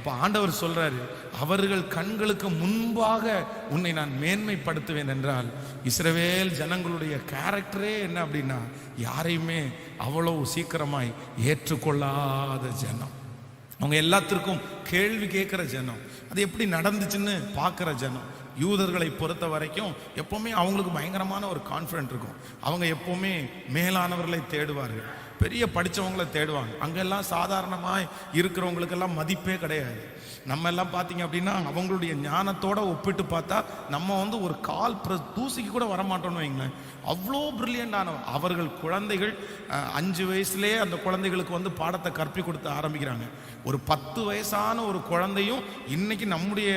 அப்ப ஆண்டவர் சொல்றாரு, அவர்கள் கண்களுக்கு முன்பாக உன்னை நான் மேன்மைப்படுத்துவேன் என்றால், இஸ்ரவேல் ஜனங்களுடைய கேரக்டரே என்ன அப்படின்னா, யாரையுமே அவ்வளவு சீக்கிரமாய் ஏற்றுக்கொள்ளாத ஜனம். அவங்க எல்லாத்திற்கும் கேள்வி கேட்கிற ஜனம். அது எப்படி நடந்துச்சுன்னு பார்க்குற ஜனம். யூதர்களை பொறுத்த வரைக்கும் எப்பவுமே அவங்களுக்கு பயங்கரமான ஒரு கான்ஃபிடென்ட் இருக்கும். அவங்க எப்பவுமே மேலானவர்களை தேடுவார்கள், பெரிய படித்தவங்களை தேடுவாங்க. அங்கெல்லாம் சாதாரணமாக இருக்கிறவங்களுக்கெல்லாம் மதிப்பே கிடையாது. நம்ம எல்லாம் பார்த்தீங்க அப்படின்னா அவங்களுடைய ஞானத்தோடு ஒப்பிட்டு பார்த்தா நம்ம ஒரு கால் தூசிக்கு கூட வரமாட்டோம்னு வைங்களேன். அவ்வளோ பிரில்லியண்டானவர். அவர்கள் குழந்தைகள் 5 வயசுலேயே அந்த குழந்தைகளுக்கு பாடத்தை கற்பி கொடுத்து ஆரம்பிக்கிறாங்க. ஒரு 10 வயசான ஒரு குழந்தையும் இன்னைக்கு நம்முடைய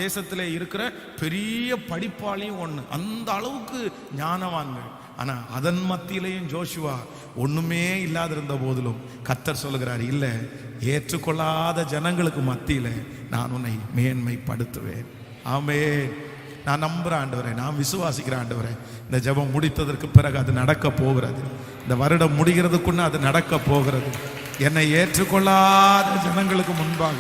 தேசத்தில் இருக்கிற பெரிய படிப்பாளையும் ஒன்று. அந்த அளவுக்கு ஞானவான்கள். ஆனால் அதன் மத்தியிலையும் ஜோஷுவா ஒன்றுமே இல்லாதிருந்த போதிலும் கர்த்தர் சொல்லுகிறார், இல்லை, ஏற்றுக்கொள்ளாத ஜனங்களுக்கு மத்தியில் நான் உன்னை மேன்மைப்படுத்துவேன். ஆமென். நான் நம்புகிறேன் ஆண்டவரே, நான் விசுவாசிக்கிறேன் ஆண்டவரே. இந்த ஜெபம் முடித்ததற்கு பிறகு அது நடக்க போகிறது. இந்த வருடம் முடிகிறதுக்குன்னு அது நடக்க போகிறது. என்னை ஏற்றுக்கொள்ளாத ஜனங்களுக்கு முன்பாக,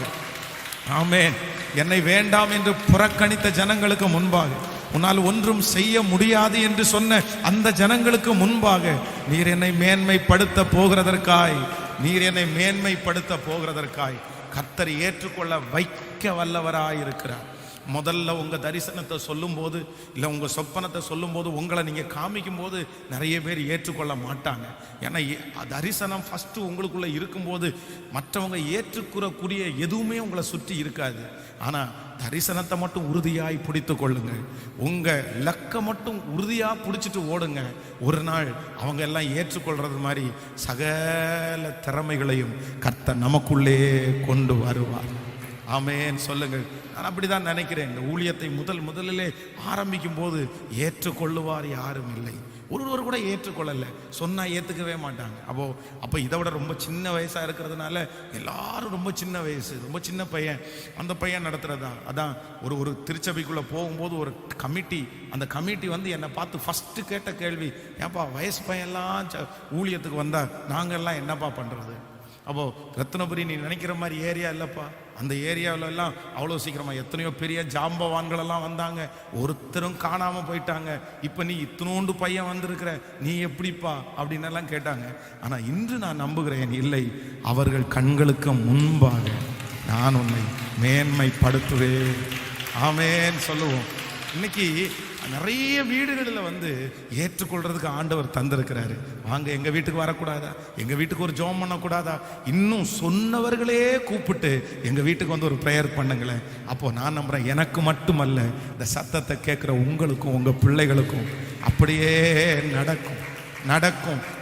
ஆமென், என்னை வேண்டாம் என்று புறக்கணித்த ஜனங்களுக்கு முன்பாக, உன்னால் ஒன்றும் செய்ய முடியாது என்று சொன்ன அந்த ஜனங்களுக்கு முன்பாக நீர் என்னை மேன்மைப்படுத்த போகிறதற்காய், நீர் என்னை மேன்மைப்படுத்த போகிறதற்காய் கர்த்தர் ஏற்றுக்கொள்ள வைக்க வல்லவராயிருக்கிறார். முதல்ல உங்கள் தரிசனத்தை சொல்லும்போது, இல்லை உங்கள் சொப்பனத்தை சொல்லும்போது, உங்களை நீங்கள் காமிக்கும் போது நிறைய பேர் ஏற்றுக்கொள்ள மாட்டாங்க. ஏன்னா தரிசனம் ஃபஸ்ட்டு உங்களுக்குள்ளே இருக்கும்போது மற்றவங்க ஏற்றுக்கூறக்கூடிய எதுவுமே உங்களை சுற்றி இருக்காது. ஆனால் தரிசனத்தை மட்டும் உறுதியாய் பிடித்து கொள்ளுங்கள். உங்கள் லக்கை மட்டும் உறுதியாக பிடிச்சிட்டு ஓடுங்க. ஒரு நாள் அவங்க எல்லாம் ஏற்றுக்கொள்றது மாதிரி சகல திறமைகளையும் கர்த்தர் நமக்குள்ளே கொண்டு வருவார். ஆமென் சொல்லுங்கள். நான் அப்படிதான் நினைக்கிறேன். இந்த ஊழியத்தை முதலிலே ஆரம்பிக்கும் போது ஏற்றுக்கொள்ளுவார் யாரும் இல்லை. ஒருவர் கூட ஏற்றுக்கொள்ளலை. சொன்னால் ஏற்றுக்கவே மாட்டாங்க. அப்போ இதை விட ரொம்ப சின்ன வயசாக இருக்கிறதுனால எல்லாரும் ரொம்ப சின்ன வயசு, ரொம்ப சின்ன பையன், அந்த பையன் நடத்துகிறதா. அதான் ஒரு திருச்சபைக்குள்ளே போகும்போது ஒரு கமிட்டி, அந்த கமிட்டி என்னை பார்த்து ஃபஸ்ட்டு கேட்ட கேள்வி, ஏன்ப்பா வயசு பையன்லாம் ஊழியத்துக்கு வந்தால் நாங்கள்லாம் என்னப்பா பண்ணுறது? ரத்னபுரி நீ நினைக்கிற மாதிரி ஏரியா இல்லைப்பா. அந்த ஏரியாவிலெல்லாம் அவ்வளோ சீக்கிரமாக எத்தனையோ பெரிய ஜாம்பவான்களெல்லாம் வந்தாங்க, ஒருத்தரும் காணாமல் போயிட்டாங்க. இப்போ நீ இத்தனோண்டு பையன் வந்திருக்கிற, நீ எப்படிப்பா அப்படின்னு எல்லாம் கேட்டாங்க. ஆனால் இன்று நான் நம்புகிறேன், இல்லை, அவர்கள் கண்களுக்கு முன்பாக நான் உன்னை மேன்மைப்படுத்துவேன். ஆமென் சொல்லுவோம். இன்னைக்கு நிறைய வீடுகளில் ஏற்றுக்கொள்றதுக்கு ஆண்டவர் தந்திருக்கிறாரு. வாங்க, எங்கள் வீட்டுக்கு வரக்கூடாதா? எங்கள் வீட்டுக்கு ஒரு ஜெபம் பண்ணக்கூடாதா? இன்னும் சொன்னவர்களே கூப்பிட்டு எங்கள் வீட்டுக்கு ஒரு ப்ரேயர் பண்ணுங்களேன். அப்போது நான் நம்புகிறேன், எனக்கு மட்டுமல்ல, இந்த சத்தத்தை கேட்குற உங்களுக்கும் உங்கள் பிள்ளைகளுக்கும் அப்படியே நடக்கும்.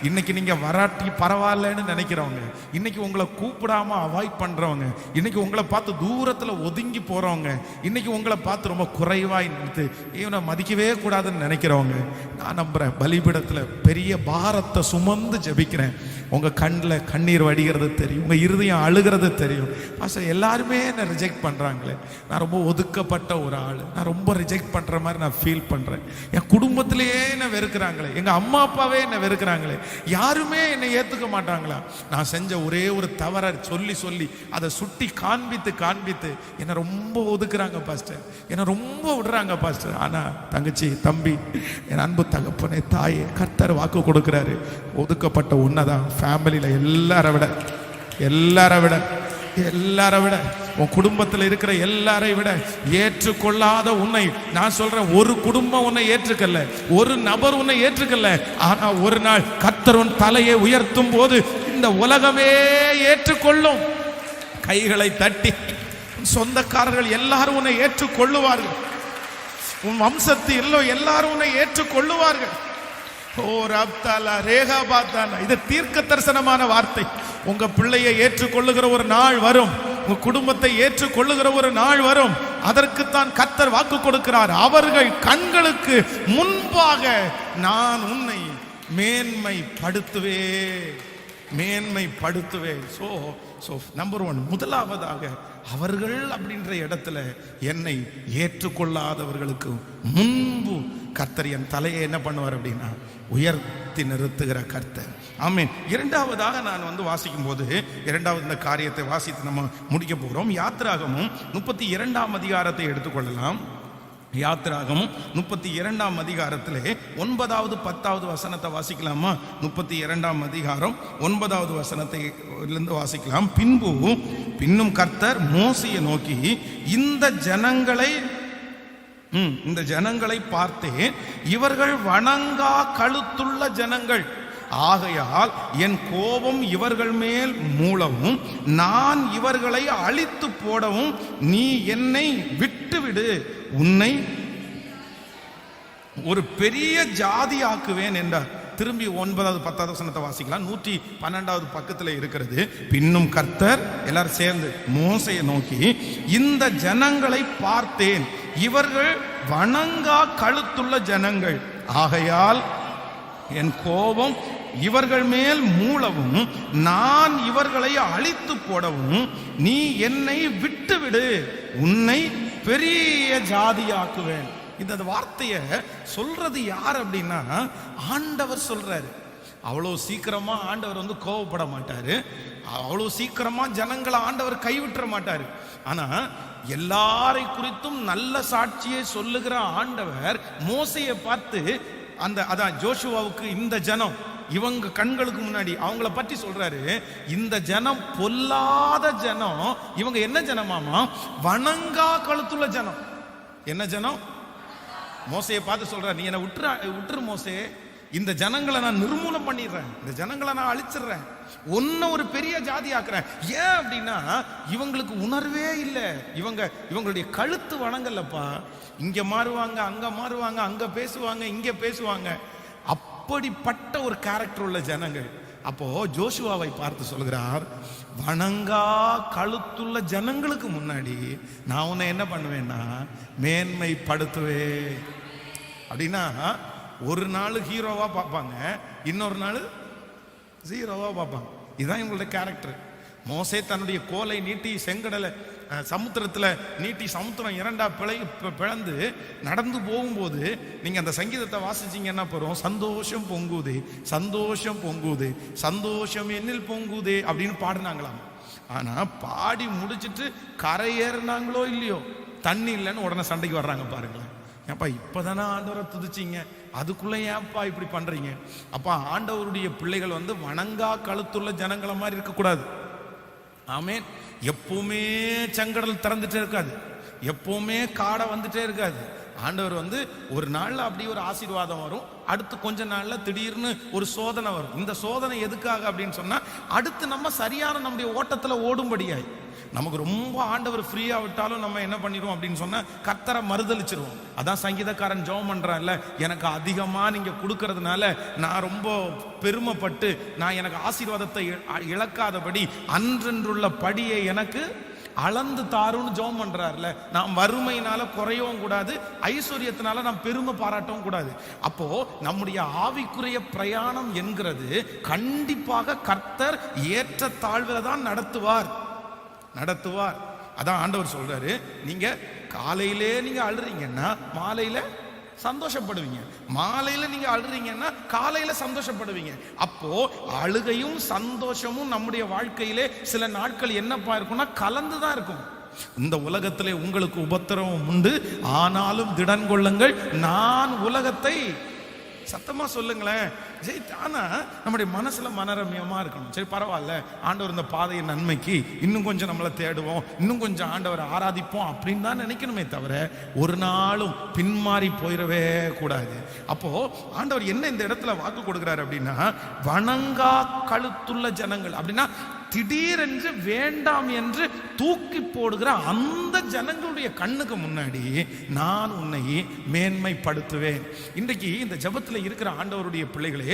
இன்னைக்கு நீங்க வராட்டி பரவாயில்லன்னு நினைக்கிறவங்க, இன்னைக்கு உங்களை கூப்பிடாம அவாய்ட் பண்றவங்க, இன்னைக்கு உங்களை பார்த்து தூரத்துல ஒதுங்கி போறவங்க, இன்னைக்கு உங்களை பார்த்து ரொம்ப குறைவாய் நினைத்து இவனை மதிக்கவே கூடாதுன்னு நினைக்கிறவங்க, நான் நம்புறேன் பலிபீடத்துல பெரிய பாரத்தை சுமந்து ஜெபிக்கிறேன். உங்க கண்ணில் கண்ணீர் வடிகிறது தெரியும், உங்க இருதயம் அழுகிறது தெரியும். பாஸ்டர், எல்லாருமே என்னை ரிஜெக்ட் பண்றாங்களே, நான் ரொம்ப ஒதுக்கப்பட்ட ஒரு ஆள், நான் ரொம்ப ரிஜெக்ட் பண்ற மாதிரி நான் ஃபீல் பண்றேன். என் குடும்பத்திலேயே என்னை வெறுக்கிறாங்களே, எங்க அம்மா அப்பாவே என்னை வெறுக்கிறாங்களே, யாருமே என்னை ஏத்துக்க மாட்டாங்களா? நான் செஞ்ச ஒரே ஒரு தவறை சொல்லி அதை சுட்டி காண்பித்து என்னை ரொம்ப ஒதுக்குறாங்க பாஸ்டர், என்னை ரொம்ப விடுறாங்க பாஸ்டர். ஆனா தங்கச்சி, தம்பி, என் அன்பு தகப்பனே, தாயே, கர்த்தர் வாக்கு கொடுக்கிறாரு, ஒதுக்கப்பட்ட உன்னதான் ஃபேமிலியில எல்லாரை விட உன் குடும்பத்தில் இருக்கிற எல்லாரை விட ஏற்றுக்கொள்ளாத உன்னை நான் சொல்றேன், ஒரு குடும்பம் உன்னை ஏற்றுக்கல, ஒரு நபர் உன்னை ஏற்றுக்கல. ஆனா ஒரு நாள் கர்த்தர் உன் தலையை உயர்த்தும் போது இந்த உலகமே ஏற்றுக்கொள்ளும். கைகளை தட்டி சொந்தக்காரர்கள் எல்லாரும் உன்னை ஏற்றுக்கொள்ளுவார்கள். உன் வம்சத்து எல்லாரும் உன்னை ஏற்றுக்கொள்ளுவார்கள். இது தீர்க்க தரிசனமான வார்த்தை. உங்க பிள்ளையை ஏற்றுக்கொள்ளுகிற ஒரு நாள் வரும், உங்க குடும்பத்தை ஏற்றுக்கொள்ளுகிற ஒரு நாள் வரும். அதற்குத்தான் கர்த்தர் வாக்கு கொடுக்கிறார். அவர்கள் கண்களுக்கு முன்பாக நான் உன்னை மேன்மைப்படுத்துவேன். மேன்மைப்படுத்துவேன். ஸோ நம்பர் 1, முதலாவதாக அவர்கள் அப்படின்ற இடத்துல என்னை ஏற்றுக்கொள்ளாதவர்களுக்கு முன்பு கர்த்தர் என் தலையை என்ன பண்ணுவார் அப்படின்னா உயர்த்தி நிறுத்துகிற கர்த்தர். ஆமென். இரண்டாவதாக நான் வாசிக்கும் போது இரண்டாவது இந்த காரியத்தை வாசித்து நம்ம முடிக்க போகிறோம். யாத்திராகமும் 32ஆம் அதிகாரத்தை எடுத்துக்கொள்ளலாம். யாத்திராகமும் 32ஆம் அதிகாரத்திலே 9வது 10வது வசனத்தை வாசிக்கலாமா? 32ஆம் அதிகாரம் 9வது வசனத்திலிருந்து வாசிக்கலாம். பின்னும் கர்த்தர் மோசேயை நோக்கி, இந்த ஜனங்களை பார்த்தேன், இவர்கள் வணங்கா கழுத்துள்ள ஜனங்கள், ஆகையால் என் கோபம் இவர்கள் மேல் மூளவும் நான் இவர்களை அழித்து போடவும் நீ என்னை விட்டுவிடு, உன்னை ஒரு பெரிய ஜாதி ஆக்குவேன் என்றார். திரும்பி 9வது 10வது வசனத்தை வாசிக்கலாம். 112வது பக்கத்தில் இருக்கிறது. பின்னும் கர்த்தர் எல்லாரும் சேர்ந்து மோசேயை நோக்கி, இந்த ஜனங்களை பார்த்தேன், இவர்கள் வணங்கா கழுத்துள்ள ஜனங்கள், ஆகையால் என் கோபம் இவர்கள் மேல் மூளவும் நான் இவர்களை அழித்து போடவும் நீ என்னை விட்டுவிடு, உன்னை பெரிய ஜாதியாக்குவேன். இந்த வார்த்தையை சொல்றது யார் அப்படின்னா ஆண்டவர் சொல்றாரு. அவ்வளோ சீக்கிரமா ஆண்டவர் கோபப்பட மாட்டாரு. அவ்வளோ சீக்கிரமா ஜனங்களை ஆண்டவர் கைவிட்டுற மாட்டாரு. ஆனா எல்லாரை குறித்தும் நல்ல சாட்சியை சொல்லுகிற ஆண்டவர் மோசேயை பார்த்து அதான் ஜோஷுவாவுக்கு, இந்த ஜனம் இவங்க கண்களுக்கு முன்னாடி அவங்கள பற்றி சொல்றாரு, இந்த ஜனம் பொல்லாத ஜனம், இவங்க என்ன ஜனமாமா? வணங்கா கழுத்துள்ள ஜனம். என்ன ஜனம்? மோசையை பார்த்து சொல்றாரு, நீ என்ன விட்டுரு மோசே, இந்த ஜனங்களை நான் நிர்மூலம் பண்ணிடுறேன், இந்த ஜனங்களை நான் அழிச்சிடுறேன், ஒன்ன ஒரு பெரிய ஜாதி ஆக்குறேன். ஏன் அப்படின்னா இவங்களுக்கு உணர்வே இல்லை. இவங்களுடைய கழுத்து வணங்கல்லப்பா. இங்க மாறுவாங்க, அங்க மாறுவாங்க, அங்க பேசுவாங்க, இங்க பேசுவாங்க. அப்படிப்பட்ட ஒரு கேரக்டர் உள்ள ஜனங்கள். அப்போ ஜோஷுவாவை பார்த்து சொல்கிறார், வணங்கா கழுத்துள்ள ஜனங்களுக்கு முன்னாடி நான் உன்னை என்ன பண்ணுவேன்னா மேன்மைப்படுத்துவேன். அப்படின்னா ஒரு நாள் ஹீரோவா பார்ப்பாங்க, இன்னொரு நாள் ஜீரோவா பார்ப்பாங்க. இதுதான் இவங்களுடைய கேரக்டர். மோசே தன்னுடைய கோலை நீட்டி செங்கடலை சமுத்திரத்தில் நீட்டி சமுத்திரம் இரண்டா பிளந்து நடந்து போகும்போது நீங்க அந்த சங்கீதத்தை வாசிச்சீங்கன்னா போறோம், சந்தோஷம் பொங்குதே, சந்தோஷம் பொங்குதே, சந்தோஷம் என்னில் பொங்குதே அப்படின்னு பாடினாங்களாம். ஆனா பாடி முடிச்சிட்டு கரையேறினாங்களோ இல்லையோ, தண்ணி இல்லைன்னு உடனே சண்டைக்கு வர்றாங்க. பாருங்களேன், ஏப்பா இப்பதானே ஆண்டவரை துதிச்சிங்க, அதுக்குள்ள ஏப்பா இப்படி பண்றீங்க? அப்பா ஆண்டவருடைய பிள்ளைகள் வணங்கா கழுத்துள்ள ஜனங்களை மாதிரி இருக்கக்கூடாது. ஆமென். எப்பவுமே செங்கடல் திறந்துட்டே இருக்காது, எப்பவுமே காடை வந்துட்டே இருக்காது. ஆண்டவர் ஒரு நாள்ல அப்படி ஒரு ஆசீர்வாதம் வரும், அடுத்து கொஞ்ச நாள்ல திடீர்னு ஒரு சோதனை வரும். இந்த சோதனை எதுக்காக அப்படின்னு சொன்னா அடுத்து நம்ம சரியான நம்முடைய ஓட்டத்துல ஓடும்படியாய். நமக்கு ரொம்ப ஆண்டவர் ஃப்ரீயா விட்டாலும் நம்ம என்ன பண்ணிடுவோம் அப்படின்னு சொன்னா கர்த்தரை மறுதலிச்சிருவோம். அதான் சங்கீதக்காரன் ஜெபம் பண்றான்ல, எனக்கு அதிகமா நீங்க கொடுக்கறதுனால நான் ரொம்ப பெருமைப்பட்டு நான் எனக்கு ஆசீர்வாதத்தை இழக்காதபடி அன்றென்றுள்ள படியை எனக்கு அளந்து தாருன்னு ஜெபம் பண்றாருல. நாம் வறுமையினால குறையவும் கூடாது, ஐஸ்வர்யத்தினால நாம் பெருமை பாராட்டவும் கூடாது. அப்போ நம்முடைய ஆவிக்குரிய பிரயாணம் என்கிறது கண்டிப்பாக கர்த்தர் ஏற்ற தாழ்வுல தான் நடத்துவார். அதான் ஆண்டவர் சொல்றாரு, நீங்க காலையிலே நீங்க அழுறீங்கன்னா மாலையில சந்தோஷப்படுவீங்க, மாலையில நீங்க அழுறீங்கன்னா காலையில சந்தோஷப்படுவீங்க. அப்போ அழுகையும் சந்தோஷமும் நம்முடைய வாழ்க்கையிலே சில நாட்கள் என்னப்பா இருக்கும்னா கலந்துதான் இருக்கும். இந்த உலகத்திலே உங்களுக்கு உபத்திரவம் உண்டு, ஆனாலும் திடன் கொள்ளுங்கள், நான் உலகத்தை, சத்தமா சொல்லுங்களேன். சரி, ஆனா நம்முடைய மனசுல மனரம்யமா இருக்கணும். சரி பரவாயில்ல, ஆண்டவர் இந்த பாதையின் நன்மைக்கு இன்னும் கொஞ்சம் நம்மளை தேடுவோம், இன்னும் கொஞ்சம் ஆண்டவரை ஆராதிப்போம் அப்படின்னு தான் நினைக்கணுமே தவிர ஒரு நாளும் பின்மாறி போயிடவே கூடாது. அப்போ ஆண்டவர் என்ன இந்த இடத்துல வாக்கு கொடுக்கிறாரு அப்படின்னா, வணங்கா கழுத்துள்ள ஜனங்கள் அப்படின்னா திடீரென்று வேண்டாம் என்று தூக்கி போடுகிற அந்த ஜனங்களுடைய கண்ணுக்கு முன்னாடி நான் உன்னை மேன்மைப்படுத்துவேன். இன்றைக்கு இந்த ஜெபத்தில் இருக்கிற ஆண்டவருடைய பிள்ளைகளே,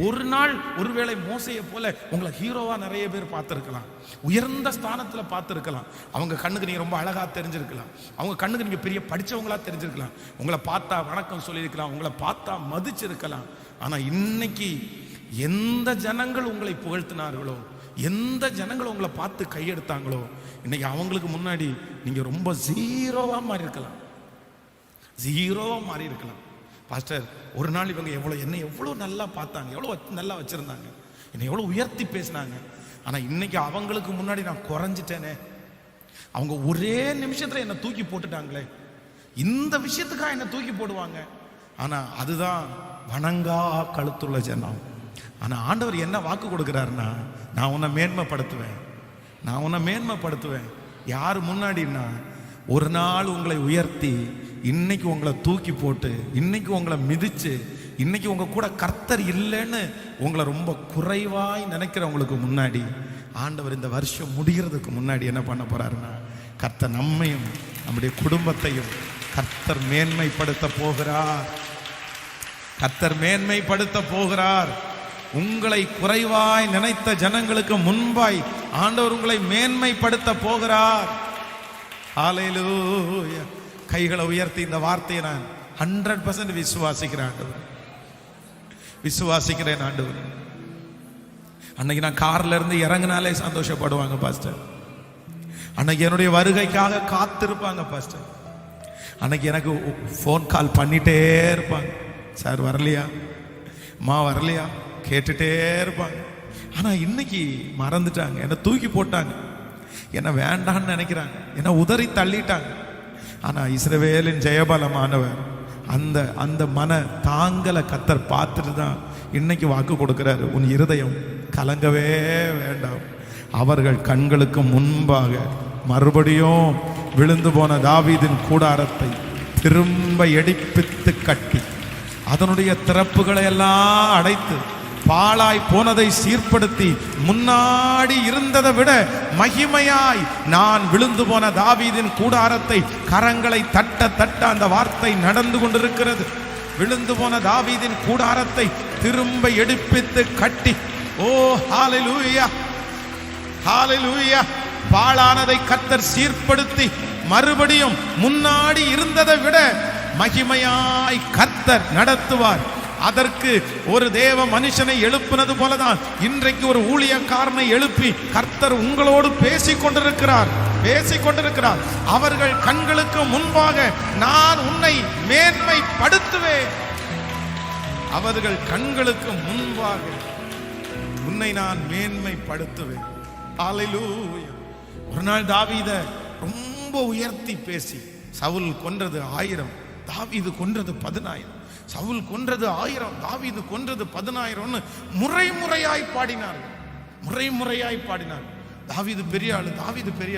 ஒரு நாள் ஒருவேளை மோசையை போல உங்களை ஹீரோவா நிறைய பேர் பார்த்துருக்கலாம், உயர்ந்த ஸ்தானத்தில் பார்த்துருக்கலாம், அவங்க கண்ணுக்கு நீங்க ரொம்ப அழகா தெரிஞ்சிருக்கலாம், அவங்க கண்ணுக்கு நீங்க பெரிய படிச்சவங்களா தெரிஞ்சிருக்கலாம், உங்களை பார்த்தா வணக்கம் சொல்லியிருக்கலாம், உங்களை பார்த்தா மதிச்சிருக்கலாம். ஆனா இன்னைக்கு எந்த ஜனங்கள் உங்களை புகழ்த்தினார்களோ, எந்த ஜனங்கள் உங்களை பார்த்து கையெடுத்தாங்களோ, இன்னைக்கு அவங்களுக்கு முன்னாடி நீங்க ரொம்ப ஜீரோவா மாறி இருக்கலாம். ஜீரோவா மாறி இருக்கலாம். பாஸ்டர், ஒரு நாள் இவங்க என்னை எவ்வளோ நல்லா பார்த்தாங்க, எவ்வளோ நல்லா வச்சிருந்தாங்க, என்னை எவ்வளோ உயர்த்தி பேசினாங்க. ஆனால் இன்னைக்கு அவங்களுக்கு முன்னாடி நான் குறைஞ்சிட்டேனே, அவங்க ஒரே நிமிஷத்தில் என்னை தூக்கி போட்டுட்டாங்களே. இந்த விஷயத்துக்காக என்னை தூக்கி போடுவாங்க. ஆனால் அதுதான் வணங்கா கழுத்துள்ள ஜனம். ஆனால் ஆண்டவர் என்ன வாக்கு கொடுக்குறாருன்னா, நான் உன்னை மேன்மைப்படுத்துவேன், நான் உன்னை மேன்மைப்படுத்துவேன். யார் முன்னாடின்னா, ஒரு நாள் உங்களை உயர்த்தி இன்னைக்கு உங்களை தூக்கி போட்டு, இன்னைக்கு உங்களை மிதிச்சு, இன்னைக்கு உங்க கூட கர்த்தர் இல்லைன்னு உங்களை ரொம்ப குறைவாய் நினைக்கிறவங்களுக்கு முன்னாடி ஆண்டவர் இந்த வருஷம் முடிகிறதுக்கு முன்னாடி என்ன பண்ண போறாருன்னா, கர்த்தர் நம்மையும் நம்முடைய குடும்பத்தையும் கர்த்தர் மேன்மைப்படுத்த போகிறார். கர்த்தர் மேன்மைப்படுத்த போகிறார். உங்களை குறைவாய் நினைத்த ஜனங்களுக்கு முன்பாய் ஆண்டவர் உங்களை மேன்மைப்படுத்த போகிறார். ஹல்லேலூயா. கைகளை உயர்த்தி இந்த வார்த்தையை நான் 100% விசுவாசிக்கிறேன் ஆண்டவர், விசுவாசிக்கிறேன் ஆண்டவர். அன்னைக்கு நான் கார்ல இருந்து இறங்கினாலே சந்தோஷப்படுவாங்க பாஸ்டர். அன்னைக்கு என்னுடைய வருகைக்காக காத்திருப்பாங்க பாஸ்டர். அன்னைக்கு எனக்கு ஃபோன் கால் பண்ணிட்டே இருப்பாங்க, சார் வரலையா, அம்மா வரலையா, கேட்டுட்டே இருப்பாங்க. ஆனா இன்னைக்கு மறந்துட்டாங்க, என்னை தூக்கி போட்டாங்க, என்ன வேண்டான்னு நினைக்கிறாங்க, என்ன உதறி தள்ளிட்டாங்க. ஆனா இஸ்ரவேலின் ஜெயபலமானவர் அந்த மன தாங்கலை கர்த்தர் பார்த்துட்டு தான் இன்னைக்கு வாக்கு கொடுக்கிறாரு, உன் இருதயம் கலங்கவே வேண்டாம். அவர்கள் கண்களுக்கு முன்பாக மறுபடியும் விழுந்து போன தாவீதின் கூடாரத்தை திரும்ப எடுப்பித்து கட்டி அதனுடைய திறப்புகளை எல்லாம் அடைத்து பாழாய் போனதை சீர்படுத்தி முன்னாடி இருந்ததை விட மகிமையாய் நான் விழுந்து போன தாவீதின் கூடாரத்தை கரங்களை தட்ட தட்ட அந்த வார்த்தை நடந்து கொண்டிருக்கிறது. விழுந்து போன தாவீதின் கூடாரத்தை திரும்ப எடுப்பித்து கட்டி, ஓ ஹல்லேலூயா, ஹல்லேலூயா. பாழானதை கர்த்தர் சீர்படுத்தி மறுபடியும் முன்னாடி இருந்ததை விட மகிமையாய் கர்த்தர் நடத்துவார். அதற்கு ஒரு தேவ மனுஷனை எழுப்பினது போலதான் இன்றைக்கு ஒரு ஊழியக்காரனை எழுப்பி கர்த்தர் உங்களோடு பேசிக் கொண்டிருக்கிறார். அவர்கள் கண்களுக்கு முன்பாக நான் உன்னை மேன்மைப்படுத்துவேன். அவர்கள் கண்களுக்கு முன்பாக உன்னை நான் மேன்மைப்படுத்துவேன். ஹல்லேலூயா. ஒரு நாள் தாவீத ரொம்ப உயர்த்தி பேசி, சவுல் கொன்றது 1000, தாவீது கொன்றது 10,000. சவுல் கொன்றது 1000, தாவீது கொன்றது 10,000 முறையாய் பாடினார். தாவீது பெரிய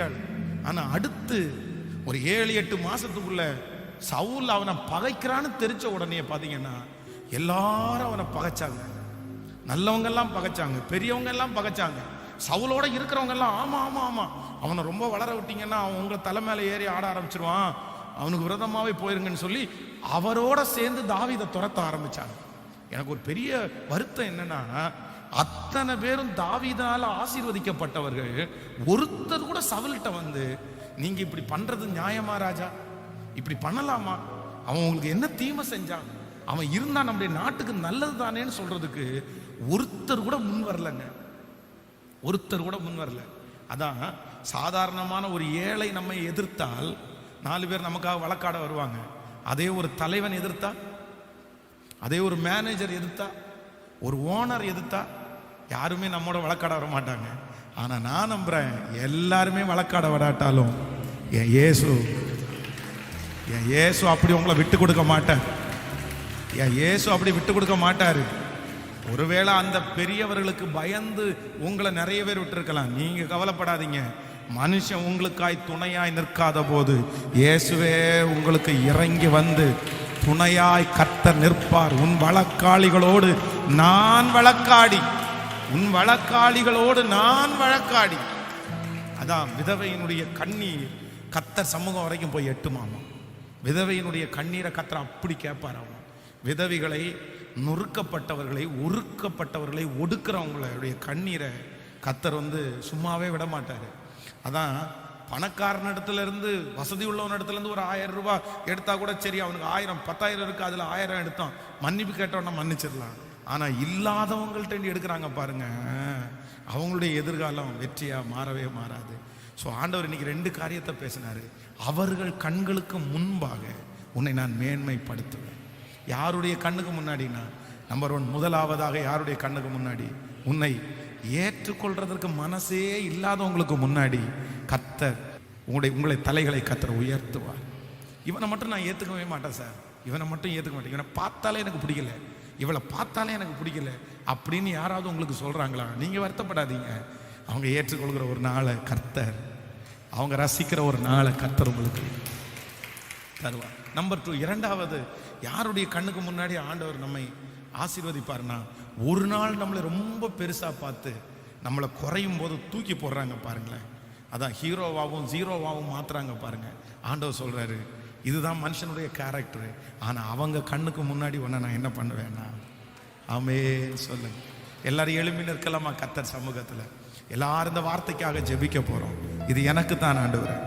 ஆளு. ஆனா அடுத்து ஒரு 7-8 மாசத்துக்குள்ள சவுல் அவனை பகைக்கிறான்னு தெரிஞ்ச உடனே பாத்தீங்கன்னா எல்லாரும் அவனை பகைச்சாங்க. நல்லவங்க எல்லாம் பகைச்சாங்க, பெரியவங்க எல்லாம் பகைச்சாங்க. சவுலோட இருக்கிறவங்க எல்லாம் ஆமா அவனை ரொம்ப வளர விட்டீங்கன்னா அவன் உங்களை தலை மேல ஏறி ஆட ஆரம்பிச்சிருவான், அவனுக்கு விரதமாவே போயிருங்கன்னு சொல்லி அவரோட சேர்ந்து தாவீதை துரத்த ஆரம்பிச்சாங்க. எனக்கு ஒரு பெரிய வருத்தம் என்னன்னா, அத்தனை பேரும் தாவீதால ஆசீர்வதிக்கப்பட்டவர்கள், ஒருத்தர் கூட சவுல்கிட்ட வந்து நீங்க இப்படி பண்றது நியாயமா ராஜா, இப்படி பண்ணலாமா, அவன் உங்களுக்கு என்ன தீமை செஞ்சான், அவன் இருந்தா நம்முடைய நாட்டுக்கு நல்லது தானேன்னு சொல்றதுக்கு ஒருத்தர் கூட முன் வரலங்க, ஒருத்தர் கூட முன் வரல. அதான் சாதாரணமான ஒரு ஏழை நம்மை எதிர்த்தால் 4 பேர் நமக்காக வழக்காட வருவாங்க. அதே ஒரு தலைவன் எதிர்த்தா, அதே ஒரு மேனேஜர் எதிர்த்தா, ஒரு ஓனர் எதிர்த்தா யாருமே நம்மோட வழக்காட வர மாட்டாங்க. ஆனா நான் நம்புறேன், எல்லாருமே வழக்காட வராட்டாலும் என் இயேசு அப்படி உங்களை விட்டு கொடுக்க மாட்டார். என் இயேசு அப்படி விட்டு கொடுக்க மாட்டாரு. ஒருவேளை அந்த பெரியவர்களுக்கு பயந்து உங்களை நிறைய பேர் விட்டுருக்கலாம். நீங்க கவலைப்படாதீங்க, மனுஷன் உங்களுக்காய் துணையாய் நிற்காத போது இயேசுவே உங்களுக்கு இறங்கி வந்து துணையாய் கர்த்தர் நிற்பார். உன் வழக்காளிகளோடு நான் வழக்காடி. அதான் விதவையினுடைய கண்ணீர் கர்த்தர் சமூகம் வரைக்கும் போய் எட்டுமாமா. விதவையினுடைய கண்ணீரை கர்த்தர் அப்படி கேட்பார். அவன் விதவிகளை, நொறுக்கப்பட்டவர்களை, ஒடுக்கப்பட்டவர்களை, ஒடுக்கிறவங்களுடைய கண்ணீரை கர்த்தர் சும்மாவே விட மாட்டாரு. அதான் பணக்காரனிடத்துல இருந்து, வசதி உள்ளவனிடத்துல இருந்து ஒரு 1000 ரூபாய் எடுத்தா கூட சரி, அவனுக்கு 1000 10,000 இருக்கு, அதுல 1000 எடுத்தான், மன்னிப்பு கேட்டவன மன்னிச்சிடலாம். ஆனா இல்லாதவங்கள்ட்ட எடுக்கிறாங்க பாருங்க, அவங்களுடைய எதிர்காலம் வெற்றியா மாறவே மாறாது. ஸோ ஆண்டவர் இன்னைக்கு 2 காரியத்தை பேசினாரு. அவர்கள் கண்களுக்கு முன்பாக உன்னை நான் மேன்மைப்படுத்துவேன். யாருடைய கண்ணுக்கு முன்னாடினா, நம்பர் 1, முதலாவதாக யாருடைய கண்ணுக்கு முன்னாடி? உன்னை ஏற்றுக்கொள்றதற்கு மனசே இல்லாதவங்களுக்கு முன்னாடி கர்த்தர் உங்களை தலைகளை கர்த்தர் உயர்த்துவார். இவனை மட்டும் நான் ஏற்றுக்கவே மாட்டேன் சார், இவனை மட்டும் ஏற்றுக்க மாட்டேன், இவனை பார்த்தாலே எனக்கு பிடிக்கல, இவளை பார்த்தாலே எனக்கு பிடிக்கல அப்படின்னு யாராவது உங்களுக்கு சொல்றாங்களா? நீங்க வருத்தப்படாதீங்க. அவங்க ஏற்றுக்கொள்கிற ஒரு நாளை கர்த்தர், அவங்க ரசிக்கிற ஒரு நாளை கர்த்தர் உங்களுக்கு தருவார். நம்பர் 2, இரண்டாவது யாருடைய கண்ணுக்கு முன்னாடி ஆண்டவர் நம்மை ஆசீர்வதிப்பார்னா, ஒரு நாள் நம்மளை ரொம்ப பெருசா பார்த்து நம்மளை குறையும் போது தூக்கி போடுறாங்க பாருங்களேன், அதான் ஹீரோவாகவும் ஜீரோவாகவும் மாத்துறாங்க பாருங்க. ஆண்டவர் சொல்றாரு, இதுதான் மனுஷனுடைய கேரக்டர். ஆனா அவங்க கண்ணுக்கு முன்னாடி ஒன்ன நான் என்ன பண்ணுவேன்னா, ஆமென் சொல்லுங்க. எல்லாரும் எழுப்பி நிற்கலாமா கர்த்தர் சமூகத்துல? எல்லாரும் இந்த வார்த்தைக்காக ஜெபிக்க போறோம். இது எனக்கு தான் ஆண்டவரே.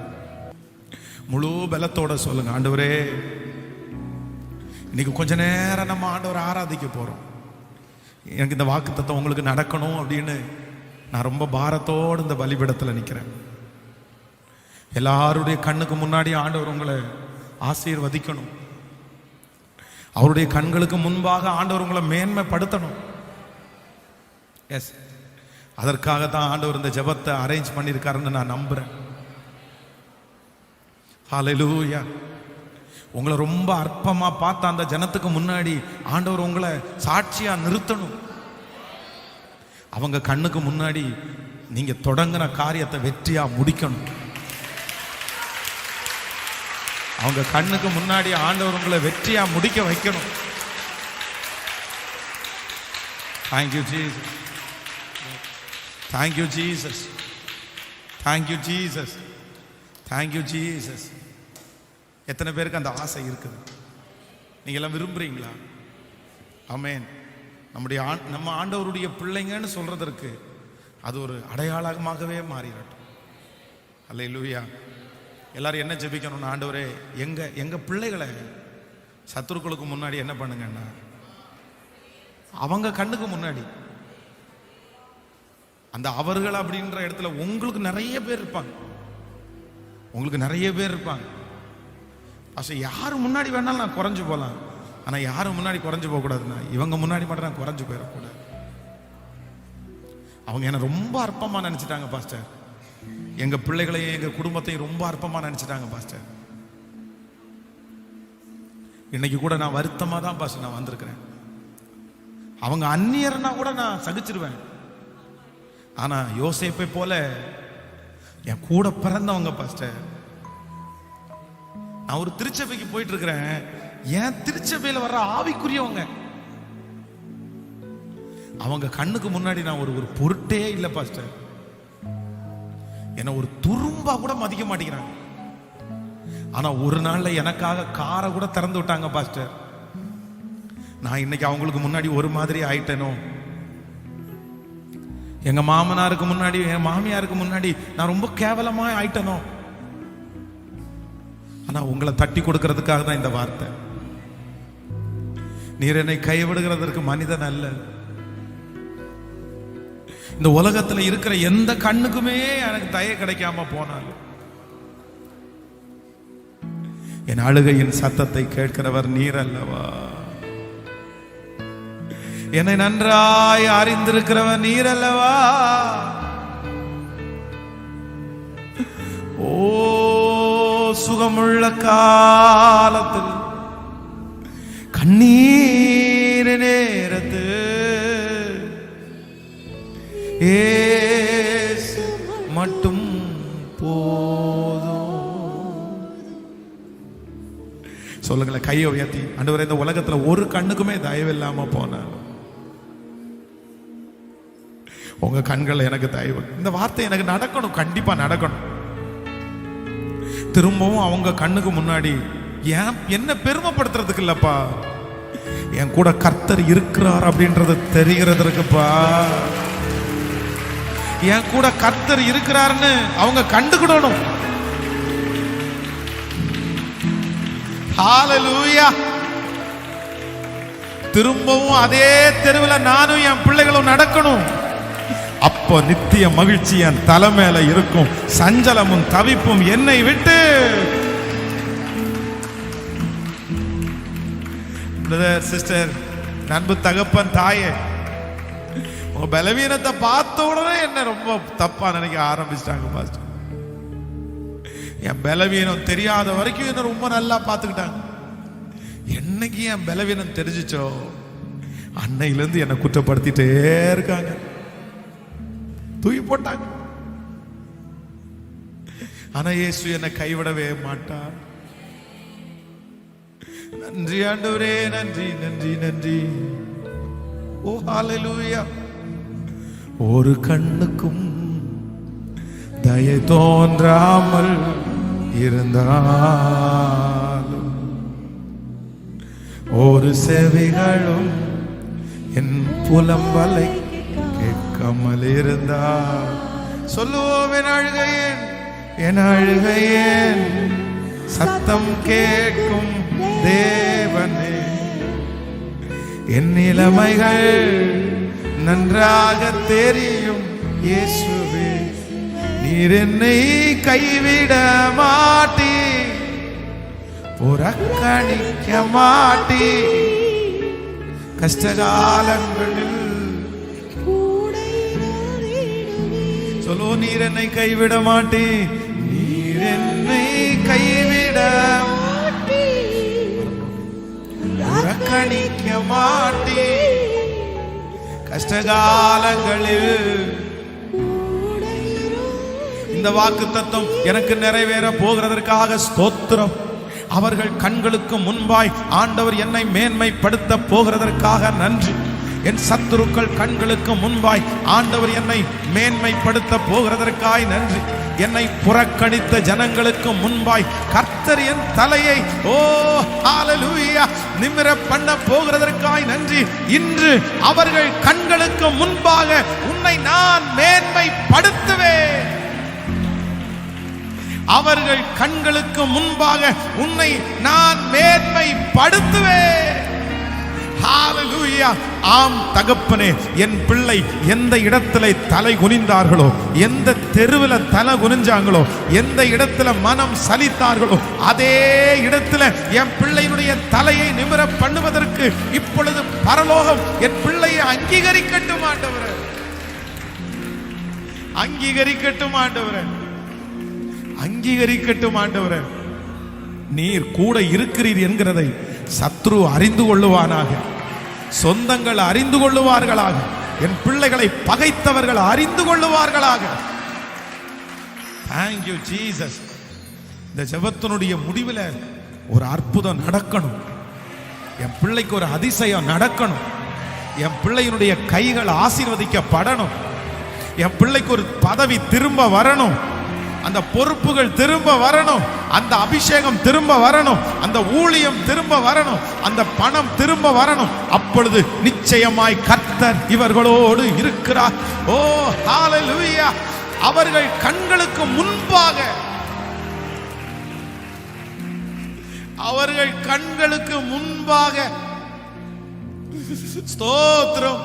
முழு பலத்தோட சொல்லுங்க, ஆண்டவரே இன்னைக்கு கொஞ்ச நேரம் நம்ம ஆண்டவரை ஆராதிக்க போறோம். எனக்கு இந்த வாக்குத்தத்தம் உங்களுக்கு நடக்கணும் அப்படின்னு நான் ரொம்ப பாரத்தோடு இந்த பலிபீடத்தில் நிற்கிறேன். எல்லாருடைய கண்ணுக்கு முன்னாடி ஆண்டவர் உங்களை ஆசீர்வதிக்கணும். அவருடைய கண்களுக்கு முன்பாக ஆண்டவர் உங்களை மேன்மைப்படுத்தணும். எஸ், அதற்காக தான் ஆண்டவர் இந்த ஜெபத்தை அரேஞ்ச் பண்ணியிருக்காருன்னு நான் நம்புறேன். ஹல்லேலூயா. உங்களை ரொம்ப அற்பமா பார்த்த அந்த ஜனத்துக்கு முன்னாடி ஆண்டவர் உங்களை சாட்சியா நிறுத்தணும். அவங்க கண்ணுக்கு முன்னாடி நீங்க தொடங்கின காரியத்தை வெற்றியா முடிக்கணும். அவங்க கண்ணுக்கு முன்னாடி ஆண்டவர் உங்களை வெற்றியா முடிக்க வைக்கணும். Thank you Jesus, thank you Jesus, thank you Jesus, thank you Jesus. எத்தனை பேருக்கு அந்த ஆசை இருக்குது? நீங்க எல்லாம் விரும்புறீங்களா? ஆமென். நம்ம ஆண்டவருடைய பிள்ளைங்கன்னு சொல்றதற்கு அது ஒரு அடையாளமாகவே மாறிடட்டும். அல்லேலூயா. எல்லாரும் என்ன ஜெபிக்கணும்னு, ஆண்டவரே எங்க பிள்ளைகளை சத்துருக்களுக்கு முன்னாடி என்ன பண்ணுங்கன்னா, அவங்க கண்ணுக்கு முன்னாடி அந்த அவர்கள் அப்படின்ற இடத்துல உங்களுக்கு நிறைய பேர் இருப்பாங்க, உங்களுக்கு நிறைய பேர் இருப்பாங்க. யாரு முன்னாடி வேணாலும் நான் குறைஞ்சு போகலாம், ஆனா யாரு முன்னாடி குறைஞ்சு போக கூடாதுன்னா இவங்க முன்னாடி மட்டும் நான் குறைஞ்சு போயிடக்கூடாது. அவங்க என்ன ரொம்ப அற்பமா நினைச்சிட்டாங்க பாஸ்டர், எங்க பிள்ளைகளையும் எங்க குடும்பத்தையும் ரொம்ப அற்பமா நினைச்சிட்டாங்க பாஸ்டர். இன்னைக்கு கூட நான் வருத்தமா தான் பாஸ்டர் நான் வந்திருக்கிறேன். அவங்க அந்நியர்னா கூட நான் சகிச்சிருவேன், ஆனா யோசேப்பை போல என் கூட பிறந்தவங்க பாஸ்டர். நான் ஒரு திருச்சபைக்கு போயிட்டு இருக்கிறேன், என் திருச்சபையில வர்ற ஆவிக்குரியவங்க அவங்க கண்ணுக்கு முன்னாடி நான் ஒரு பொருட்டே இல்லை பாஸ்டர். என்ன ஒரு துரும்பா கூட மதிக்க மாட்டேங்கிறாங்க. ஆனா ஒரு நாள்ல எனக்காக காரை கூட திறந்து விட்டாங்க பாஸ்டர். நான் இன்னைக்கு அவங்களுக்கு முன்னாடி ஒரு மாதிரி ஆயிட்டேனோ, எங்க மாமனாருக்கு முன்னாடி என் மாமியாருக்கு முன்னாடி நான் ரொம்ப கேவலமா ஆயிட்டனோ. ஆனா உங்களை தட்டி கொடுக்கிறதுக்காக தான் இந்த வார்த்தை. நீர் என்னை கைவிடுகிறதற்கு மனிதன் அல்ல. இந்த உலகத்துல இருக்கிற எந்த கண்ணுக்குமே எனக்கு தயை கிடைக்காம போனாலும் என் அழுகையின் சத்தத்தை கேட்கிறவர் நீர் அல்லவா? என்னை நன்றாய் அறிந்திருக்கிறவர் நீர் அல்லவா? ஓ சுகமுள்ள காலத்தில் கண்ணீர் நேரத்து ஏசு மட்டும் போதும். சொல்லுங்களேன் கையை உயர்த்தி, ஆண்டவரே இந்த உலகத்துல ஒரு கண்ணுக்குமே தயவு இல்லாம போனாலும் உங்க கண்கள் எனக்கு தயவு. இந்த வார்த்தை எனக்கு நடக்கணும், கண்டிப்பா நடக்கணும். திரும்பவும் அவங்க கண்ணுக்கு முன்னாடி ஏன் என்ன பெருமைப்படுத்துறதுக்கு இல்லப்பா, என் கூட கர்த்தர் இருக்கிறார் அப்படின்றது தெரிகிறதுக்குப்பா. என் கூட கர்த்தர் இருக்கிறார்னு அவங்க கண்டுக்கிடணும். ஹல்லேலூயா. திரும்பவும் அதே தெருவில் நானும் என் பிள்ளைகளும் நடக்கணும். அப்போ நித்திய மகிழ்ச்சி என் தலை மேல இருக்கும். சஞ்சலமும் தவிப்பும் என்னை விட்டு. பிரதர், சிஸ்டர், நண்பு, தகப்பன், தாயே, உங்க பலவீனத்தை பார்த்த உடனே என்ன ரொம்ப தப்பா நினைக்க ஆரம்பிச்சிட்டாங்க பாஸ்டர். என் பலவீனம் தெரியாத வரைக்கும் என்ன ரொம்ப நல்லா பார்த்துக்கிட்டாங்க. என்னைக்கு என் பலவீனம் தெரிஞ்சிச்சோ அன்னையிலிருந்து என்னை குற்றப்படுத்திட்டே இருக்காங்க, தூக்கி போட்டாங்க. ஆனா இயேசு என்னை கைவிடவே மாட்டார். நன்றி ஆண்டவரே, நன்றி நன்றி நன்றி. ஓ ஹல்லேலூயா. ஒரு கண்ணுக்கும் தயை தோன்றாமல் இருந்தாலும், ஒரு செவிகளும் என் புலம்பலை கேட்காமல் இருந்தால், சொல்லுவோம் என் அழுகையேன், என் அழுகையேன் சத்தம் கேட்கும் தேவனே, என் நிலைமைகள் நன்றாக தெரியும் இயேசுவே, நீர் என்னை கைவிட மாட்டி, புறக்கணிக்க மாட்டி, கஷ்டகாலங்களில் சொல்லோ, நீர் என்னை கைவிட மாட்டி, நீர் என்னை கைவிட மாட்டி, புறக்கணிக்க மாட்டி, கஷ்டகாலங்களில். இந்த வாக்கு தத்துவம் எனக்கு நிறைவேற போகிறதற்காக ஸ்தோத்திரம். அவர்கள் கண்களுக்கு முன்பாய் ஆண்டவர் என்னை மேன்மைப்படுத்த போகிறதற்காக நன்றி. என் சத்துருக்கள் கண்களுக்கு முன்பாய் ஆண்டவர் என்னை மேன்மைப்படுத்த போகிறதற்காய் நன்றி. என்னை புறக்கணித்த ஜனங்களுக்கு முன்பாய் கர்த்தர் என் தலையை ஓ ஹல்லேலூயா நிமிர பண்ண போகிறதற்காய் நன்றி. இன்று அவர்கள் கண்களுக்கு முன்பாக உன்னை நான் மேன்மைப்படுத்துவேன். அவர்கள் கண்களுக்கு முன்பாக உன்னை நான் மேன்மைப்படுத்துவேன். ஹல்லேலூயா. ஆம் தகப்பனே, என் பிள்ளை எந்த இடத்துல தலை குனிந்தார்களோ, எந்த தெருவில் தலை குனிஞ்சாங்களோ, எந்த இடத்துல மனம் சலித்தார்களோ, அதே இடத்துல என் பிள்ளையினுடைய தலையை நிமிர பண்ணுவதற்கு இப்பொழுது பரலோகம் என் பிள்ளையை அங்கீகரிக்கட்டும் ஆண்டவரே, அங்கீகரிக்கட்டும் ஆண்டவரே, அங்கீகரிக்கட்டும் ஆண்டவரே. நீர் கூட இருக்கிறீர் என்கிறதை சத்ரு அறிந்து கொள்ளுவானாக, சொந்தங்கள் அறிந்து கொள்ளுவார்களாக, என் பிள்ளைகளை பகைத்தவர்கள் அறிந்து கொள்ளுவார்களாக. Thank you Jesus. இந்த ஜெபத்தினுடைய முடிவில் ஒரு அற்புதம் நடக்கணும். என் பிள்ளைக்கு ஒரு அதிசயம் நடக்கணும். என் பிள்ளையினுடைய கைகள் ஆசீர்வதிக்கப்படணும். என் பிள்ளைக்கு ஒரு பதவி திரும்ப வரணும். அந்த பொறுப்புகள் திரும்ப வரணும். அந்த அபிஷேகம் திரும்ப வரணும். அந்த ஊழியம் திரும்ப வரணும். அந்த பணம் திரும்ப வரணும். அப்பொழுது நிச்சயமாய் கர்த்தர் இவர்களோடு இருக்கிறார். ஓ ஹல்லேலூயா. அவர்கள் கண்களுக்கு முன்பாக, அவர்கள் கண்களுக்கு முன்பாக ஸ்தோத்திரம்,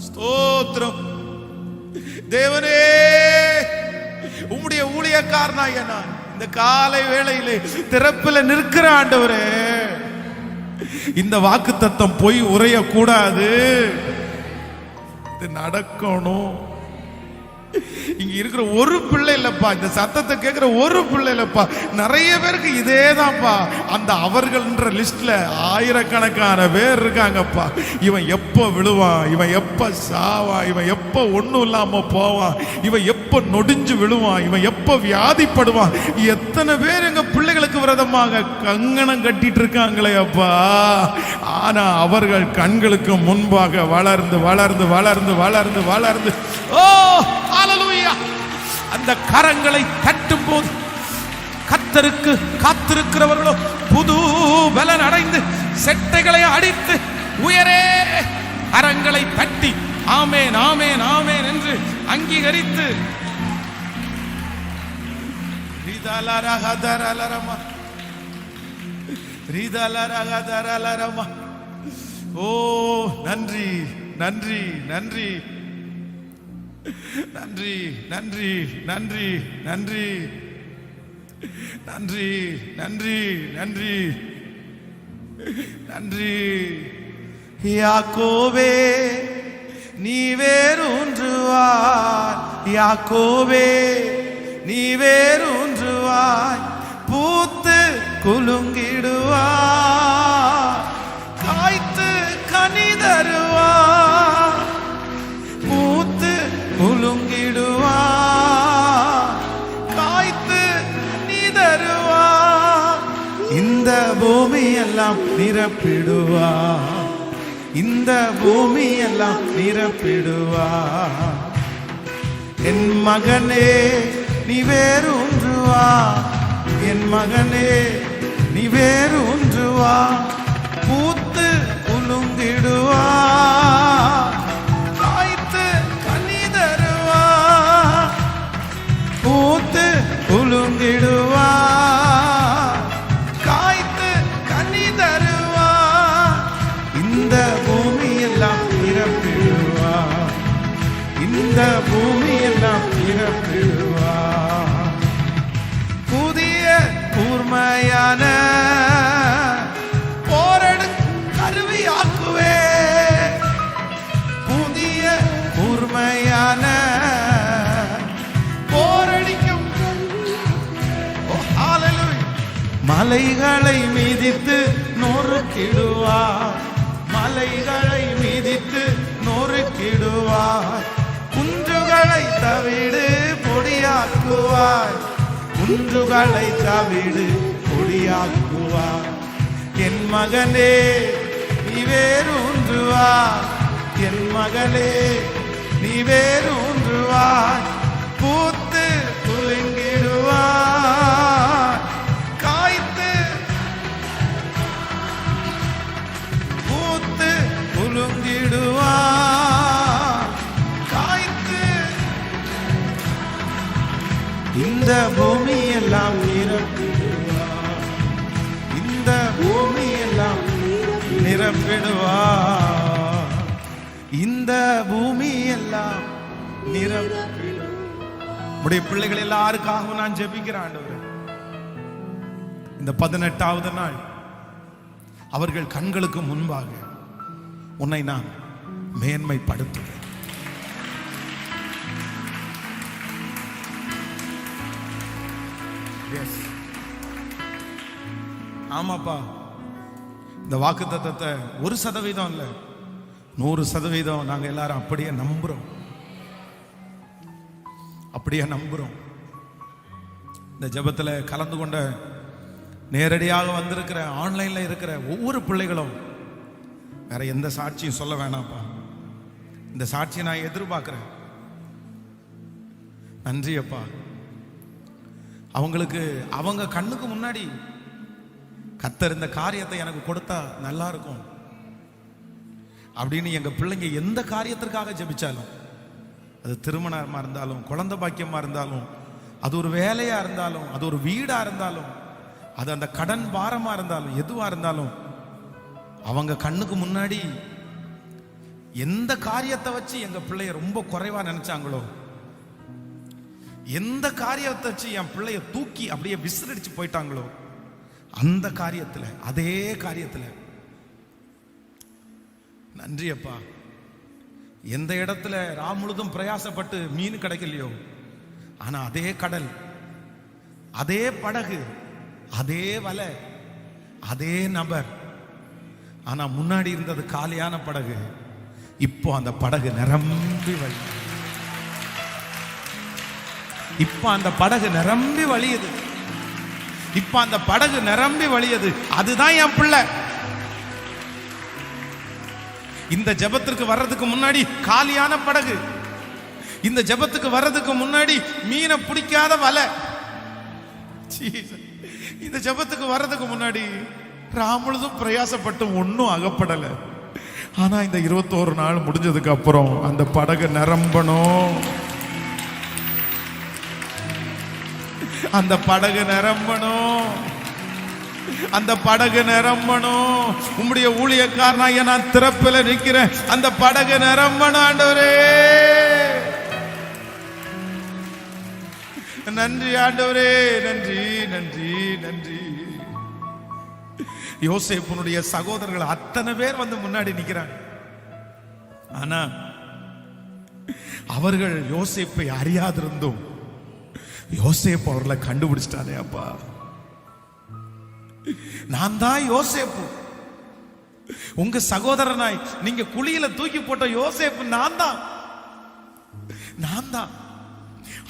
ஸ்தோத்திரம். தேவனே, உம்முடைய ஊழியக்காரனாய நான் இந்த காலை வேளையிலே திறப்பில நிற்கிற ஆண்டவரே, இந்த வாக்குத்தத்தம் போய் உரையக்கூடாது, இது நடக்கணும். இங்க இருக்கிற ஒரு பிள்ளை இல்லப்பா, இந்த சத்தத்தை கேட்கிற ஒரு பிள்ளை இல்லப்பா, நிறைய பேருக்கு இதேதான்ப்பா. அந்த அவர்கள்ன்ற லிஸ்ட்ல ஆயிரக்கணக்கான பேர் இருக்காங்கப்பா. இவன் எப்ப விழுவான், இவன் எப்ப சாவான், இவன் எப்ப ஒண்ணும் இல்லாம போவான், இவன் எப்ப நொடிஞ்சு விழுவான், இவன் எப்ப வியாதிப்படுவான். எத்தனை பேர் எங்க பிள்ளைகளுக்கு விரதமாக கங்கணம் கட்டிட்டு இருக்காங்களே அப்பா. ஆனா அவர்கள் கண்களுக்கு முன்பாக வளர்ந்து வளர்ந்து வளர்ந்து வளர்ந்து வளர்ந்து, ஓ ஹல்லேலூயா, அந்த கரங்களை தட்டும் போது கர்த்தருக்கு காத்திருக்கிறவர்களோ புது பலன் அடைந்து செட்டைகளை அடித்து உயரே கரங்களை தட்டி ஆமேன் ஆமேன் ஆமேன் என்று அங்கீகரித்து ஓ நன்றி நன்றி நன்றி நன்றி நன்றி நன்றி நன்றி நன்றி நன்றி நன்றி நன்றி. யாக்கோபே நீ வேரூன்றுவாய், யாக்கோபே நீ வேரூன்றுவாய், பூத்து குலுங்கிடுவாய், காய்த்து கனி தருவாய், பூத்து குலுங்கிடுவாய், காய்த்து கனி தருவாய், இந்த பூமி எல்லாம் நிரப்பிடுவாய், இந்த பூமி எல்லாம் நிரப்பிடுவாய். என் மகனே நீ வேரூன்றுவா, என் மகனே நீ வேரூன்றுவா, பூத்து குலுங்கிடுவா, காய்த்து கனி தருவா, பூத்து குலுங்கிடுவா, காய்த்து கனி தருவா, இந்த பூமி எல்லாம் நிரப்பிடுவா, இந்த பூமி எல்லாம் நிரப்பிடுவா. புதிய கூர்மையான போரடு கருவியாக்குவே, புதிய கூர்மையான போரடிக்கும் மலைகளை மிதித்து நொறுக்கிடுவார், மலைகளை மிதித்து நொறுக்கிடுவார், குன்றுகளை தவிடு பொடியாக்குவாய், குன்றுகளை தவிடு பொடியாக்குவாய். என் மகனே நீ வேரூன்றுவாய், என் மகளே நீ வேரூன்றுவாய், பூத்து குலுங்கிடுவாய், காய்த்து பூத்து குலுங்கிடுவாய், காய்த்து இந்த பூமி எல்லாம் நிரப்பிடுவார், இந்த பூமி எல்லாம் நிரப்பிடுவார், இந்த பூமி எல்லாம் நிரப்பிடுவார். உடைய பிள்ளைகள் எல்லாருக்காகவும் நான் ஜெபிக்கிறேன் ஆண்டவரே. இந்த 18வது நாள் அவர்கள் கண்களுக்கு முன்பாக உன்னை நான் மேன்மைப்படுத்துவேன். ஆமாப்பா, இந்த வாக்குத்தத்தத்தை 1% இல்ல 100% நாங்க எல்லாரும் அப்படியே நம்புறோம், அப்படியே நம்புறோம். இந்த ஜெபத்துல கலந்து கொண்ட நேரடியாக வந்திருக்கிற ஆன்லைன்ல இருக்கிற ஒவ்வொரு பிள்ளைகளும் வேற எந்த சாட்சியும் சொல்ல வேணாம்ப்பா, இந்த சாட்சியை நான் எதிர்பார்க்கிறேன். நன்றி அப்பா. அவங்களுக்கு அவங்க கண்ணுக்கு முன்னாடி கர்த்தர் இந்த காரியத்தை எனக்கு கொடுத்தா நல்லா இருக்கும் அப்படின்னு எங்க பிள்ளைங்க எந்த காரியத்திற்காக ஜெபிச்சாலும், அது திருமணமா இருந்தாலும், குழந்தை பாக்கியமா இருந்தாலும், அது ஒரு வேலையா இருந்தாலும், அது ஒரு வீடா இருந்தாலும், அது அந்த கடன் பாரமா இருந்தாலும், எதுவா இருந்தாலும், அவங்க கண்ணுக்கு முன்னாடி எந்த காரியத்தை வச்சு எங்க பிள்ளைய ரொம்ப குறைவா நினைச்சாங்களோ, எந்த காரியத்தை வச்சு என் பிள்ளைய தூக்கி அப்படியே விசிறடிச்சு போயிட்டாங்களோ, அந்த காரியத்துல, அதே காரியத்துல நன்றி அப்பா. எந்த இடத்துல ராம் முழுதும் பிரயாசப்பட்டு மீன் கிடைக்கலையோ, ஆனா அதே கடல், அதே படகு, அதே வலை, அதே நபர், ஆனா முன்னாடி இருந்தது காலியான படகு, இப்போ அந்த படகு நிரம்பி வழி, இப்ப அந்த படகு நிரம்பி வழியுது, இப்ப அந்த படகு நிரம்பி வழியுது. அதுதான் என் பிள்ளை. இந்த ஜெபத்திற்கு வர்றதுக்கு முன்னாடி காலியான படகு, இந்த ஜெபத்துக்கு வர்றதுக்கு முன்னாடி மீனை பிடிக்காத வலை, இந்த ஜெபத்துக்கு வர்றதுக்கு முன்னாடி ராமுழுதும் பிரயாசப்பட்டு ஒன்னும் அகப்படல. ஆனா இந்த 21 நாள் முடிஞ்சதுக்கு அப்புறம் அந்த படகு நிரம்பணும், அந்த படகு நிரம்பணும். அந்த படகு நிரம்பணும். உம்முடைய ஊழியக்காரனாய நான் திறப்பில நிற்கிறேன். அந்த படகு நிரம்பணும் ஆண்டவரே. நன்றி ஆண்டவரே, நன்றி நன்றி நன்றி. யோசேப்புனுடைய சகோதரர்கள் அத்தனை பேர் வந்து முன்னாடி நிக்கிறாங்க. ஆனா அவர்கள் யோசேப்பை அறியாதிருந்தும் யோசேப்பு அவர்களை கண்டுபிடிச்சிட்டானே. அப்பா, நான் தான் யோசேப்பு, உங்க சகோதரனாய் நீங்க குழியில தூக்கி போட்ட யோசேப்பு நான் தான்.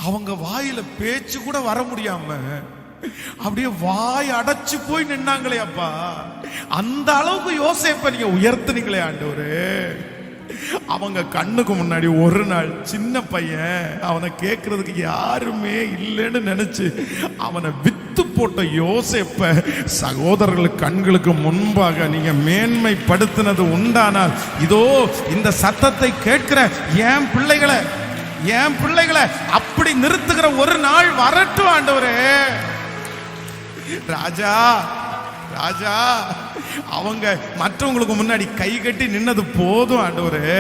அவங்க வாயில பேச்சு கூட வர முடியாம அப்படியே வாய் அடைச்சு போய் நின்னாங்களே அப்பா. அந்த அளவுக்கு யோசேப்பை நீங்க உயர்த்துனீங்களே ஆண்டவரே. அவங்க கண்ணுக்கு முன்னாடி ஒரு நாள் சின்ன பையன், அவனை கேட்கறதுக்கு யாருமே இல்லைன்னு நினைச்சு அவனை வித்து போட்ட யோசேப்பை சகோதரர்கள் கண்களுக்கு முன்பாக நீங்க மேன்மைப்படுத்தினது உண்டானால், இதோ இந்த சத்தத்தை கேட்கிற என் பிள்ளைகளை அப்படி நிறுத்துகிற ஒரு நாள் வரட்டும் ஆண்டவரே. ராஜா ராஜா, அவங்க மற்றவங்களுக்கு முன்னாடி கை கட்டி நின்னது போதும் ஆண்டவரே.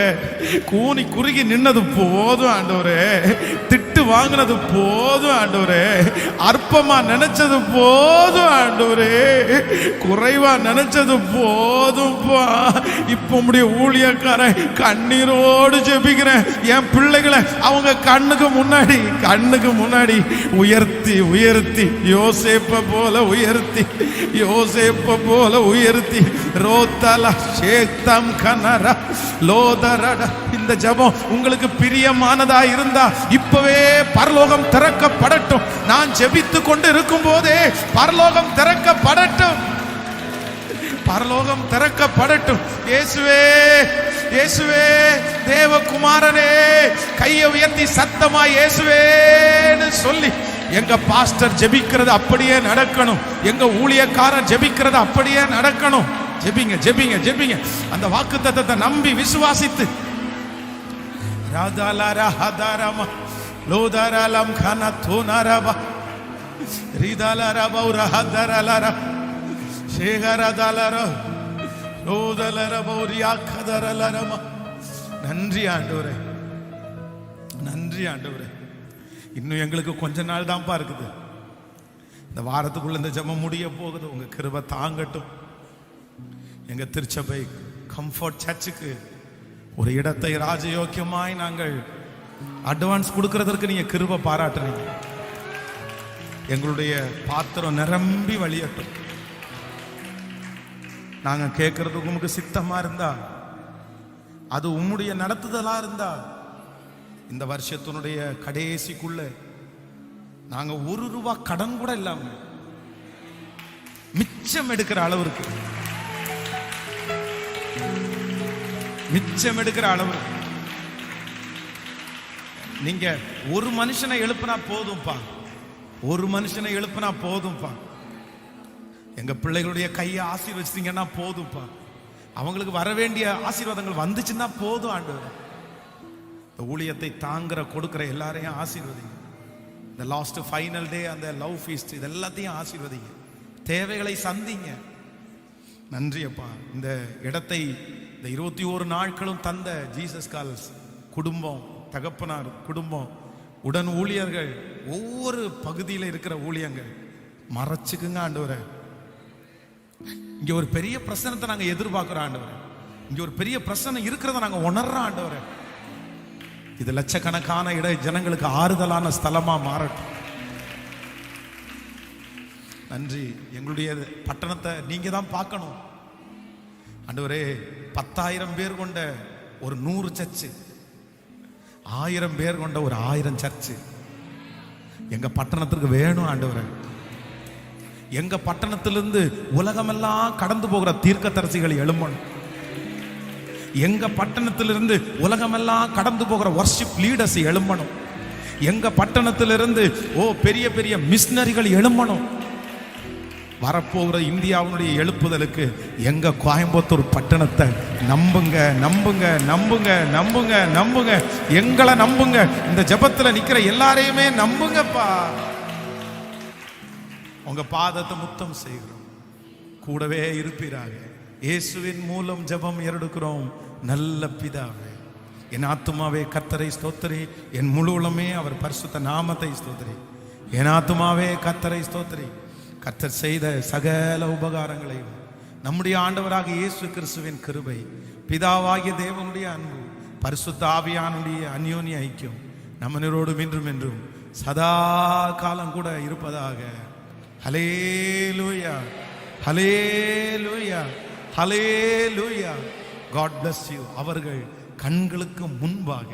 கூனி குறுகி நின்னது போதும் ஆண்டவரே. திட்டு வாங்கினது போதும் ஆண்டவரே. அற்பமா நினைச்சது போதும் ஆண்டவரே. குறைவா நினைச்சது போதும். இப்ப உம்முடைய ஊழியக்காரன் கண்ணீரோடு ஜெபிக்கிறேன். என் பிள்ளைகளை அவங்க கண்ணுக்கு முன்னாடி உயர்த்தி உயர்த்தி யோசேப்ப போல உயர்த்தி ரோத்தல சேத்தம் கனரா லோதரட. இந்த ஜெபம் உங்களுக்கு பிரியமானதா இருந்தா இப்பவே பரலோகம் திறக்கப்படட்டும். நான் ஜெபித்துக் கொண்டு இருக்கும் போதே பரலோகம் திறக்கப்படட்டும். இயேசுவே தேவகுமாரனே, கையை உயர்த்தி சத்தமா இயேசுவேன்னு சொல்லி எங்க பாஸ்டர் ஜெபிக்கிறது அப்படியே நடக்கணும். எங்க ஊழியக்காரர் ஜெபிக்கிறது அப்படியே நடக்கணும். ஜெபிங்க. அந்த வாக்குத்தத்தத்தை நம்பி விசுவாசித்து ராதாலரஹதரம லோதரலம் கனதுனரப ரிதலரப ரஹதரலர சேகரதலர லோதலரப ரியாக்கதரலரம. நன்றி ஆண்டவரே. இன்னும் எங்களுக்கு கொஞ்ச நாள் தான்ப்பா இருக்குது. இந்த வாரத்துக்குள்ள இந்த ஜெபம் முடிய போகுது. உங்க கிருபை தாங்கட்டும். எங்க திருச்சபை கம்ஃபர்ட் சர்ச்சுக்கு ஒரு இடத்தை ராஜயோக்கியமாய் நாங்கள் அட்வான்ஸ் கொடுக்கறதற்கு நீங்க கிருபை பாராட்டுறீங்க. எங்களுடைய பாத்திரம் நிரம்பி வழியட்டும். நாங்க கேட்கறதுக்கு உங்களுக்கு சித்தமா இருந்தா, அது உம்முடைய நடத்துதலா இருந்தா, இந்த வருஷத்தினுடைய கடைசிக்குள்ள நாங்க ₹1 கடன் கூட இல்லாம மிச்சம் எடுக்கிற அளவுக்கு நீங்க ஒரு மனுஷனை எழுப்பினா போதும்பா. எங்க பிள்ளைகளுடைய கையை ஆசீர்வதிச்சீங்கன்னா போதும்பா. அவங்களுக்கு வர வேண்டிய ஆசீர்வாதங்கள் வந்துச்சுன்னா போதும் ஆண்டவரே. இந்த ஊழியத்தை தாங்குற கொடுக்கிற எல்லாரையும் ஆசீர்வதிங்க. இந்த லாஸ்ட் ஃபைனல் டே, அந்த லவ் ஃபீஸ்ட், இது எல்லாத்தையும் ஆசீர்வதிங்க. தேவைகளை சந்திங்க. நன்றி அப்பா. இந்த இடத்தை இந்த 21 நாட்களும் தந்த ஜீசஸ் கால்ஸ் குடும்பம், தகப்பனார் குடும்பம், உடன் ஊழியர்கள், ஒவ்வொரு பகுதியில் இருக்கிற ஊழியங்கள் மறைச்சுக்குங்க ஆண்டவரே. இங்க ஒரு பெரிய பிரச்சனத்தை நாங்க எதிர்பார்க்கிறோம் ஆண்டவரே. இங்க ஒரு பெரிய பிரச்சனை இருக்கிறத நாங்க உணர்றோம் ஆண்டவரே. இது லட்சக்கணக்கான ஜனங்களுக்கு ஆறுதலான ஸ்தலமா மாறட்டும். நன்றி. எங்களுடைய பட்டணத்தை நீங்க தான் பார்க்கணும் ஆண்டவரே. 10,000 பேர் கொண்ட ஒரு 100 சர்ச்சு, 1000 பேர் கொண்ட ஒரு 1000 சர்ச்சு எங்க பட்டணத்திற்கு வேணும் ஆண்டவரே. எங்க பட்டணத்திலிருந்து உலகமெல்லாம் கடந்து போகிற தீர்க்கதரிசிகள் எழும்பணும். எங்க பட்டணத்திலிருந்து உலகமெல்லாம் கடந்து போகிற வர்ஷிப் லீடர்ஸ் எழும்பணும். எங்க பட்டணத்திலிருந்து பெரிய பெரிய மிஷனரிகள் எழும்பணும். வரப்போகிற இந்தியாவுடைய எழுப்புதலுக்கு எங்க கோயம்புத்தூர் பட்டணத்தை நம்புங்க. எங்களை நம்புங்க. இந்த ஜெபத்துல நிக்கிற எல்லாரையுமே நம்புங்கப்பா. உங்க பாதத்தை முத்தம் செய்கிறோம். கூடவே இருப்பீராக. இயேசுவின் மூலம் ஜெபம் ஏறெடுக்கிறோம் நல்ல பிதாவே. என் ஆத்துமாவே கர்த்தரை ஸ்தோத்திரி, என் முழு உள்ளமே அவர் பரிசுத்த நாமத்தை ஸ்தோத்திரி. என் ஆத்துமாவே கர்த்தரை ஸ்தோத்திரி. கர்த்தர் செய்த சகல உபகாரங்களையும், நம்முடைய ஆண்டவராக இயேசு கிறிஸ்துவின் கிருபை, பிதாவாகிய தேவனுடைய அன்பு, பரிசுத்த ஆவியானுடைய அந்யோன்ய ஐக்கியம் நம்மனரோடும் இன்றும் என்றும் சதா காலம் கூட இருப்பதாக. ஹல்லேலூயா, ஹல்லேலூயா, ஹல்லேலூயா. God bless you. அவர்கள் கண்களுக்கு முன்பாக